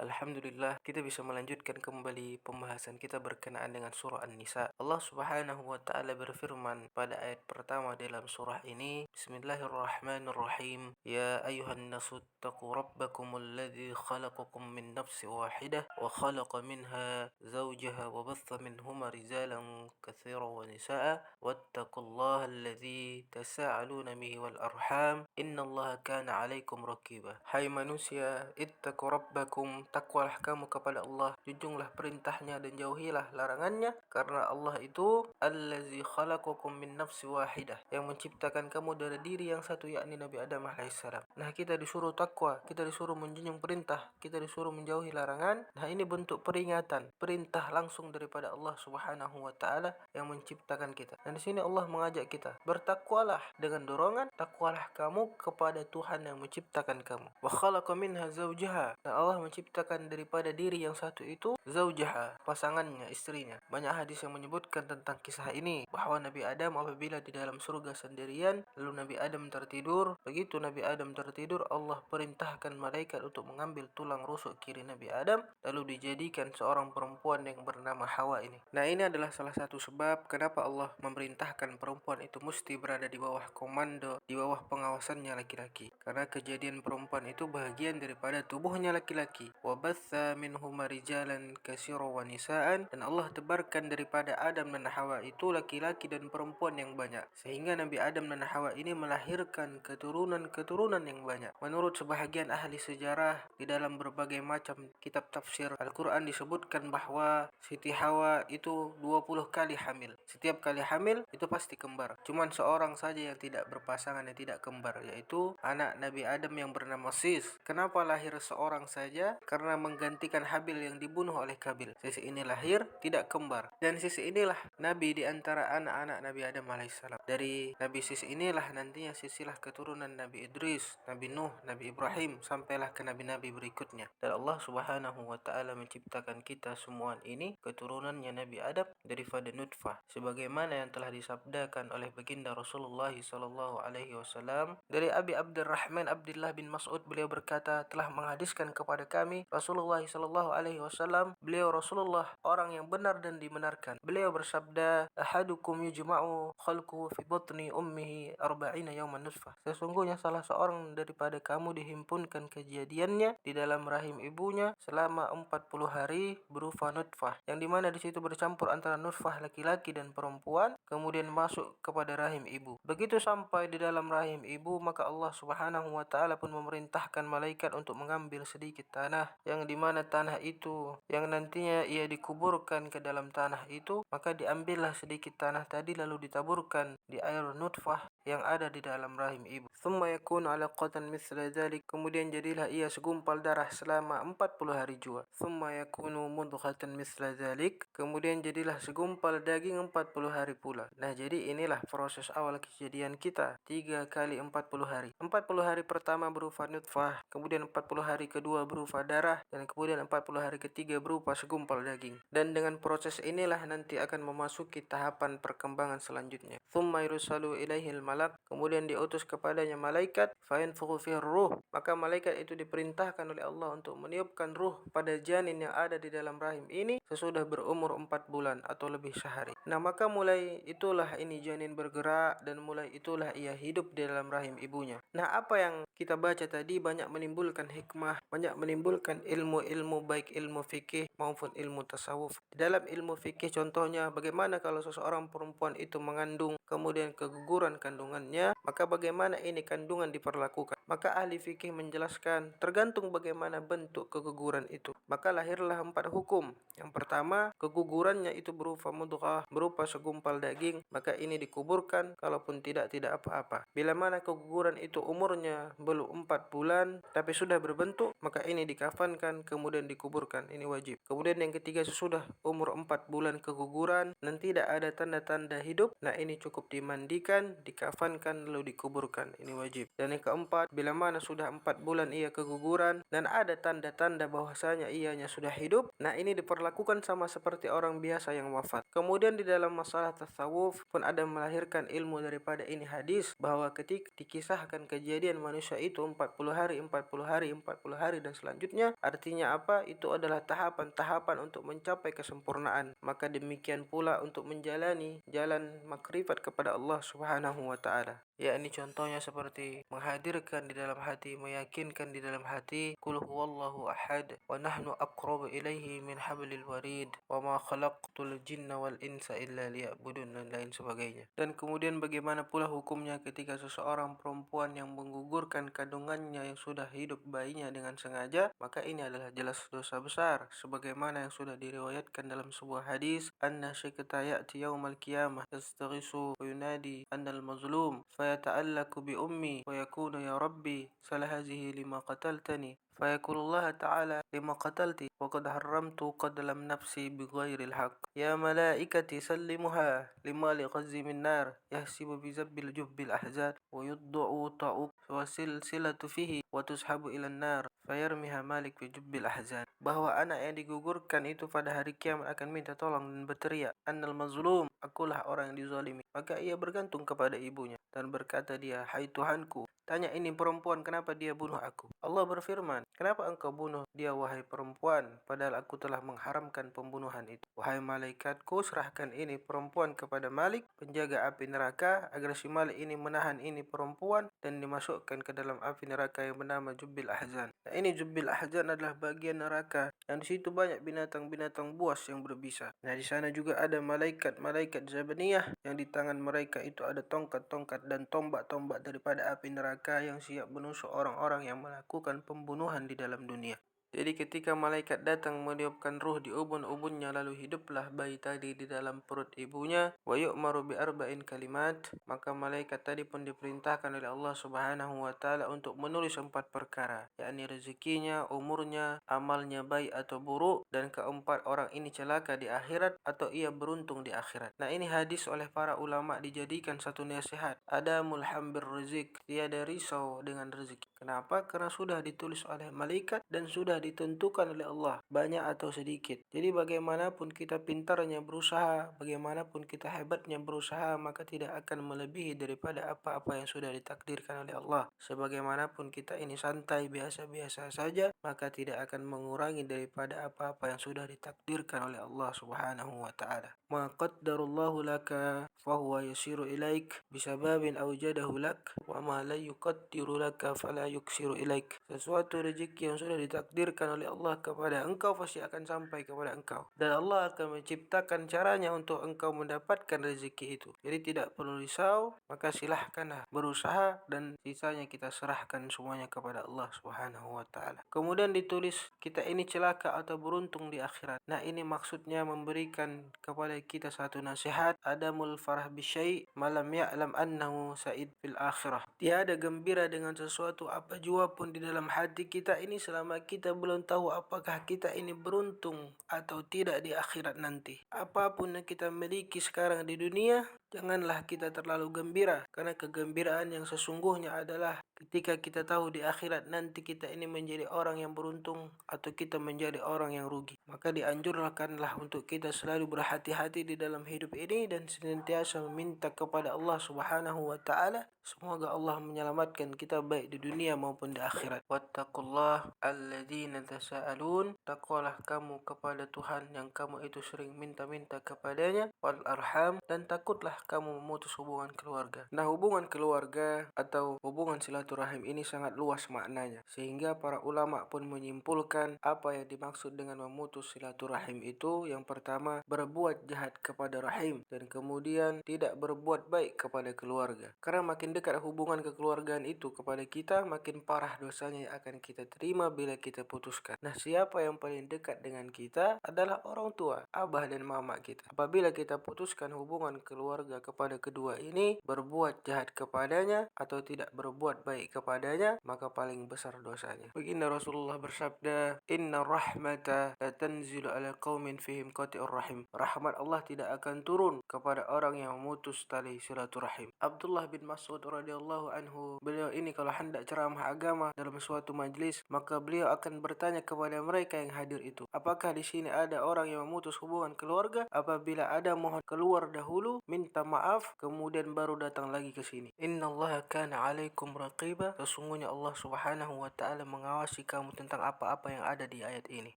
Alhamdulillah, kita bisa melanjutkan kembali pembahasan kita berkenaan dengan surah An-Nisa. Allah Subhanahu wa taala berfirman pada ayat pertama dalam surah ini, Bismillahirrahmanirrahim. Ya ayyuhan nasu taqu rabbakumul ladzi khalaqakum min nafsin wahidah wa khalaqa minha zawjaha wa batha minhuma rijalan katsiran wa nisaa wattaqullaha alladzi tasaaluna bihi wal arham innallaha kana 'alaikum raqiba. Hai manusia, ittaqu rabbakum, takwalah kamu kepada Allah, junjunglah perintahnya dan jauhilah larangannya, karena Allah itu allazi khalaqakum min nafsi wahidah, yang menciptakan kamu dari diri yang satu, yakni Nabi Adam alaihissalam. Nah, kita disuruh takwa, kita disuruh menjunjung perintah, kita disuruh menjauhi larangan. Nah, ini bentuk peringatan, perintah langsung daripada Allah Subhanahu wa taala yang menciptakan kita. Dan di sini Allah mengajak kita, bertakwalah dengan dorongan, takwalah kamu kepada Tuhan yang menciptakan kamu. Wa khalaqa minha zawjaha, dan Allah menciptakan daripada diri yang satu itu zawjaha, pasangannya, istrinya. Banyak hadis yang menyebutkan tentang kisah ini, bahwa Nabi Adam apabila di dalam surga sendirian, lalu Nabi Adam tertidur. Begitu Nabi Adam tertidur, Allah perintahkan malaikat untuk mengambil tulang rusuk kiri Nabi Adam, lalu dijadikan seorang perempuan yang bernama Hawa ini. Nah, ini adalah salah satu sebab kenapa Allah memerintahkan perempuan itu mesti berada di bawah komando, di bawah pengawasannya laki-laki. Karena kejadian perempuan itu bahagian daripada tubuhnya laki-laki. Wa batha minhuma rijalan katsiran wa nisaan, dan Allah tebarkan daripada Adam dan Hawa itu laki-laki dan perempuan yang banyak, sehingga Nabi Adam dan Hawa ini melahirkan keturunan-keturunan yang banyak. Menurut sebahagian ahli sejarah, di dalam berbagai macam kitab tafsir Al-Quran disebutkan bahwa Siti Hawa itu 20 kali hamil. Setiap kali hamil itu pasti kembar. Cuman seorang saja yang tidak berpasangan, yang tidak kembar, yaitu anak Nabi Adam yang bernama Sis. Kenapa lahir seorang saja? Karena menggantikan Habil yang dibunuh oleh Kabil. Sis ini lahir tidak kembar, dan Sis inilah Nabi di antara anak-anak Nabi Adam alaihissalam. Dari Nabi Sis inilah nantinya silsilah keturunan Nabi Idris, Nabi Nuh, Nabi Ibrahim, sampailah ke nabi-nabi berikutnya. Dan Allah Subhanahu wa taala menciptakan kita semua ini keturunannya Nabi Adam daripada nutfah, sebagaimana yang telah disabdakan oleh baginda Rasulullah sallallahu alaihi wasallam dari Abi Abdurrahman Abdullah bin Mas'ud. Beliau berkata, telah menghadiskan kepada kami Rasulullah sallallahu alaihi wasallam. Beliau Rasulullah orang yang benar dan dibenarkan. Beliau bersabda, ahadukum yujma'u khalquhu fi batni ummihi 40 yawman nutfah. Sesungguhnya salah seorang daripada kamu dihimpunkan kejadiannya di dalam rahim ibunya selama 40 hari berupa nutfah, yang dimana di situ bercampur antara nutfah laki-laki dan perempuan, kemudian masuk kepada rahim ibu. Begitu sampai di dalam rahim ibu, maka Allah Subhanahu wa taala pun memerintahkan malaikat untuk mengambil sedikit tanah, yang dimana tanah itu yang nantinya ia dikuburkan ke dalam tanah itu, maka diambillah sedikit tanah tadi lalu ditaburkan di air nutfah yang ada di dalam rahim ibu. Thumma yakunu 'alaqatan mithla dzalik, kemudian jadilah ia segumpal darah selama 40 hari jua. Thumma yakunu mudghatan mithla dzalik, kemudian jadilah segumpal daging 40 hari pula. Nah, jadi inilah proses awal kejadian kita, 3 kali 40 hari. 40 hari pertama berupa nutfah, kemudian 40 hari kedua berupa darah, dan kemudian 40 hari ketiga berupa segumpal daging. Dan dengan proses inilah nanti akan memasuki tahapan perkembangan selanjutnya. Thumma yursalu ilaihil malak, kemudian diutus kepadanya malaikat, fa yanfukhu fihi ruh, maka malaikat itu diperintahkan oleh Allah untuk meniupkan ruh pada janin yang ada di dalam rahim ini sesudah berumur 4 bulan atau lebih sehari. Nah, maka mulai itulah ini janin bergerak, dan mulai itulah ia hidup di dalam rahim ibunya. Nah, apa yang kita baca tadi banyak menimbulkan hikmah, banyak menimbulkan ilmu-ilmu, baik ilmu fikih maupun ilmu tasawuf. Di dalam ilmu fikih contohnya, bagaimana kalau seseorang perempuan itu mengandung, kemudian keguguran kandungannya, maka bagaimana ini kandungan diperlakukan. Maka ahli fikih menjelaskan tergantung bagaimana bentuk keguguran itu. Maka lahirlah 4 hukum. Yang pertama, kegugurannya itu berupa mudghah, berupa segumpal daging, maka ini dikuburkan, kalaupun tidak apa-apa. Bila mana keguguran itu umurnya belum 4 bulan tapi sudah berbentuk, maka ini dikafankan kemudian dikuburkan, ini wajib. Kemudian yang ketiga, sesudah umur 4 bulan keguguran dan tidak ada tanda-tanda hidup, nah ini cukup dimandikan, dikafankan lalu dikuburkan, ini wajib. Dan yang keempat, bila mana sudah 4 bulan ia keguguran dan ada tanda-tanda bahwasanya ianya sudah hidup, nah ini diperlakukan sama seperti orang biasa yang wafat. Kemudian di dalam masalah tasawuf pun ada melahirkan ilmu daripada ini hadis, bahwa ketika dikisahkan kejadian manusia itu 40 hari, 40 hari, 40 hari dan selanjutnya, artinya apa? Itu adalah tahapan-tahapan untuk mencapai kesempurnaan. Maka demikian pula untuk menjalani jalan makrifat kepada Allah Subhanahu wa taala. Ya, ini contohnya seperti menghadirkan di dalam hati, meyakinkan di dalam hati, qul huwallahu ahad wa nahnu aqrabu ilaihi min hablil warid wa ma khalaqtul jinna wal insa illa liya'budun dan lain sebagainya. Dan kemudian bagaimana pula hukumnya ketika seseorang perempuan yang menggugurkan kandungannya yang sudah hidup bayinya dengan sengaja, maka ini adalah jelas dosa besar sebagaimana yang sudah diriwayatkan dalam sebuah hadis, anna syaikata ya'ti yaumal qiyamah yastaghisu wa yunadi annal mazlum فيتعلق بأمي ويكون يا ربي سل هذه لما قتلتني فيقول الله تعالى لما قتلت وقد حرمت قتل نفسي بغير الحق يا ملائكتي سلمها لما لغزي من نار يحسب بذب الجب الأحزان ويضع طاؤك وسلسلة فيه وتسحب إلى النار fayarmiha Malik fi jubbil ahzan, bahwa anak yang digugurkan itu pada hari kiamat akan minta tolong dan berteriak, annal mazlum, akulah orang yang dizalimi. Maka ia bergantung kepada ibunya dan berkata dia, hai Tuhanku, tanya ini perempuan kenapa dia bunuh aku. Allah berfirman, kenapa engkau bunuh dia wahai perempuan, padahal aku telah mengharamkan pembunuhan itu. Wahai malaikatku, serahkan ini perempuan kepada Malik, penjaga api neraka, agar si Malik ini menahan ini perempuan dan dimasukkan ke dalam api neraka yang bernama Jubbil Ahzan. Nah, ini Jubbil Ahzan adalah bagian neraka yang di situ banyak binatang-binatang buas yang berbisa. Nah, di sana juga ada malaikat-malaikat Zabaniyah yang di tangan mereka itu ada tongkat-tongkat dan tombak-tombak daripada api neraka yang siap menusuk orang-orang yang melakukan pembunuhan di dalam dunia. Jadi ketika malaikat datang meniupkan ruh di ubun-ubunnya, lalu hiduplah bayi tadi di dalam perut ibunya, wa yu'maru bi arba'in kalimat, maka malaikat tadi pun diperintahkan oleh Allah Subhanahu wa taala untuk menulis 4 perkara, yakni rezekinya, umurnya, amalnya baik atau buruk, dan keempat orang ini celaka di akhirat atau ia beruntung di akhirat. Nah, ini hadis oleh para ulama dijadikan satu nasihat, adamul hambir rizik, tiada risau dengan rezeki. Kenapa? Karena sudah ditulis oleh malaikat dan sudah ditentukan oleh Allah, banyak atau sedikit. Jadi bagaimanapun kita pintarnya berusaha, bagaimanapun kita hebatnya berusaha, maka tidak akan melebihi daripada apa-apa yang sudah ditakdirkan oleh Allah. Sebagaimanapun kita ini santai, biasa-biasa saja, maka tidak akan mengurangi daripada apa-apa yang sudah ditakdirkan oleh Allah Subhanahu wa taala. Ma qaddarallahu laka fahuwa yasiru ilaik bisababin awjadahu lak wa ma la yuqaddiru laka fala yuksiru ilaik. Sesuatu rezeki yang sudah ditakdirkan oleh Allah kepada engkau pasti akan sampai kepada engkau, dan Allah akan menciptakan caranya untuk engkau mendapatkan rezeki itu. Jadi tidak perlu risau, maka silahkanlah berusaha dan sisanya kita serahkan semuanya kepada Allah Subhanahu wa taala. Kemudian ditulis kita ini celaka atau beruntung di akhirat. Nah, ini maksudnya memberikan kepada kita satu nasihat, adamul farah bisyai' malam ya'lam annahu sa'id fil akhirah. Tiada gembira dengan sesuatu apa jua pun di dalam hati kita ini selama kita belum tahu apakah kita ini beruntung atau tidak di akhirat nanti. Apapun yang kita miliki sekarang di dunia, janganlah kita terlalu gembira, karena kegembiraan yang sesungguhnya adalah ketika kita tahu di akhirat nanti kita ini menjadi orang yang beruntung atau kita menjadi orang yang rugi. Maka dianjurkanlah untuk kita selalu berhati-hati di dalam hidup ini dan senantiasa meminta kepada Allah Subhanahu wa taala semoga Allah menyelamatkan kita baik di dunia maupun di akhirat. Wattaqullah alladzina tasaalun, takwalah kamu kepada Tuhan yang kamu itu sering minta-minta kepadanya, wal arham, dan takutlah kamu memutus hubungan keluarga. Nah, hubungan keluarga atau hubungan silaturahim ini sangat luas maknanya, sehingga para ulama pun menyimpulkan apa yang dimaksud dengan memutus silaturahim itu. Yang pertama, berbuat jahat kepada rahim, dan kemudian tidak berbuat baik kepada keluarga. Karena makin dekat hubungan kekeluargaan itu kepada kita, makin parah dosanya yang akan kita terima bila kita putuskan. Nah, siapa yang paling dekat dengan kita adalah orang tua, abah dan mama kita. Apabila kita putuskan hubungan keluarga keluarga kepada kedua ini, berbuat jahat kepadanya atau tidak berbuat baik kepadanya, maka paling besar dosanya. Baginda Rasulullah bersabda, "Inna rahmata la tanzilu ala qaumin fihim qati'ur rahim." Rahmat Allah tidak akan turun kepada orang yang memutus tali silaturahim. Abdullah bin Mas'ud radhiyallahu anhu, beliau ini kalau hendak ceramah agama dalam suatu majlis, maka beliau akan bertanya kepada mereka yang hadir itu, apakah di sini ada orang yang memutus hubungan keluarga? Apabila ada, mohon keluar dahulu, minta maaf, kemudian baru datang lagi ke sini. Innallaha kana 'alaikum raqiba. Sesungguhnya Allah Subhanahu wa taala mengawasi kamu tentang apa-apa yang ada di ayat ini.